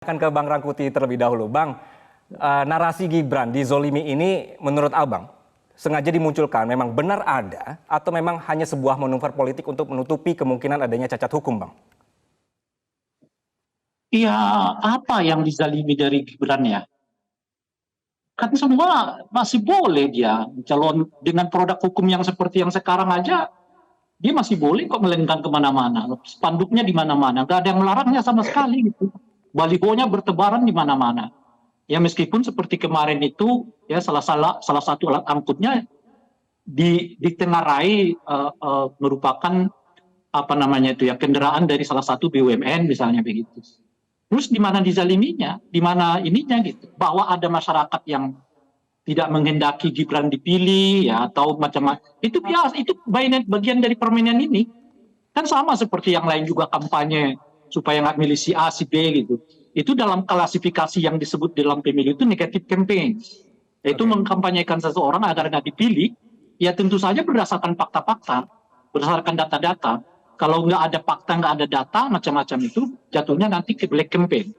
Akan ke Bang Rangkuti terlebih dahulu. Bang, narasi Gibran dizolimi ini menurut Abang sengaja dimunculkan memang benar ada atau memang hanya sebuah manuver politik untuk menutupi kemungkinan adanya cacat hukum, Bang? Iya, apa yang dizalimi dari Gibran ya? Kan semua masih boleh dia calon dengan produk hukum yang seperti yang sekarang aja, dia masih boleh kok melenggang kemana-mana. Spanduknya di mana-mana, gak ada yang melarangnya sama sekali gitu. Balihonya bertebaran di mana-mana. Ya meskipun seperti kemarin itu, ya salah satu alat angkutnya ditengarai merupakan apa namanya itu ya kendaraan dari salah satu BUMN misalnya begitu. Terus di mana dizaliminya, di mana ininya gitu, bahwa ada masyarakat yang tidak menghendaki Gibran dipilih ya atau macam-macam. Itu biasa, itu bagian dari permainan ini. Kan sama seperti yang lain juga kampanye supaya nggak milih si A, si B gitu. Itu dalam klasifikasi yang disebut dalam pemilu itu negatif campaign. Yaitu mengkampanyekan seseorang agar nggak dipilih, ya tentu saja berdasarkan fakta-fakta, berdasarkan data-data. Kalau nggak ada fakta, nggak ada data, macam-macam itu jatuhnya nanti ke black campaign,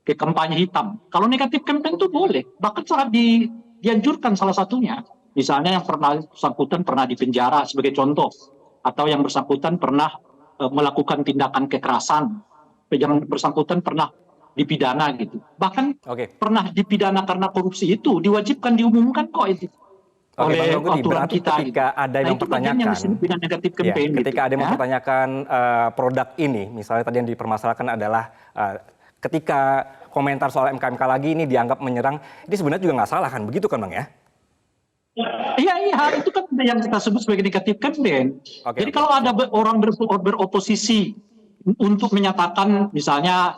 ke kampanye hitam. Kalau negatif campaign itu boleh, bahkan sangat dianjurkan salah satunya. Misalnya yang bersangkutan pernah dipenjara sebagai contoh, atau yang bersangkutan pernah melakukan tindakan kekerasan, yang bersangkutan pernah dipidana gitu. Bahkan pernah dipidana karena korupsi itu diwajibkan diumumkan kok itu. Oke, Bang Oleh Rangkuti, aturan berarti kita ketika gitu. ada yang Nah itu bagian yang disebut dengan negatif campaign gitu. ketika ada yang mempertanyakan produk ini, misalnya tadi yang dipermasalahkan adalah ketika komentar soal MK-MK lagi ini dianggap menyerang, ini sebenarnya juga nggak salah kan, begitu kan Bang ya? Iya, iya, itu kan yang kita sebut sebagai negatif campaign. Jadi kalau ada orang beroposisi untuk menyatakan misalnya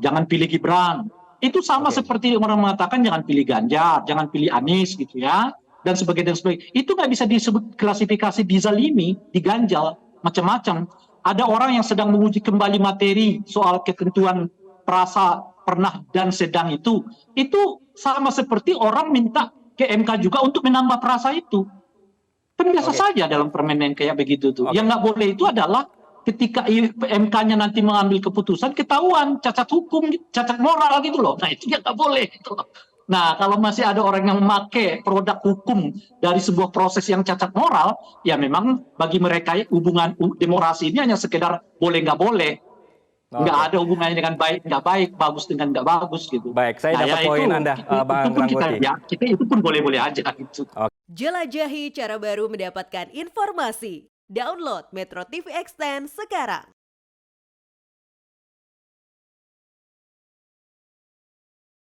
jangan pilih Gibran, itu sama seperti orang mengatakan jangan pilih Ganjar, jangan pilih Anies gitu ya, dan sebagainya. Itu nggak bisa disebut klasifikasi dizalimi, diganjal, macam-macam. Ada orang yang sedang menguji kembali materi soal ketentuan perasa pernah dan sedang itu sama seperti orang minta ke MK juga untuk menambah perasa itu. Kan biasa saja dalam permainan kayak begitu tuh. Yang nggak boleh itu adalah ketika MK-nya nanti mengambil keputusan ketahuan cacat hukum, cacat moral gitu loh. Nah itu ya nggak boleh. Gitu loh. Nah kalau masih ada orang yang memakai produk hukum dari sebuah proses yang cacat moral, ya memang bagi mereka hubungan demokrasi ini hanya sekedar boleh nggak boleh. Nggak ada hubungannya dengan baik nggak baik, bagus dengan nggak bagus gitu. Baik, saya dapat poin Anda, Bang Rangkuti. Kita itu pun boleh-boleh aja gitu. Jelajahi cara baru mendapatkan informasi. Download Metro TV Extend sekarang.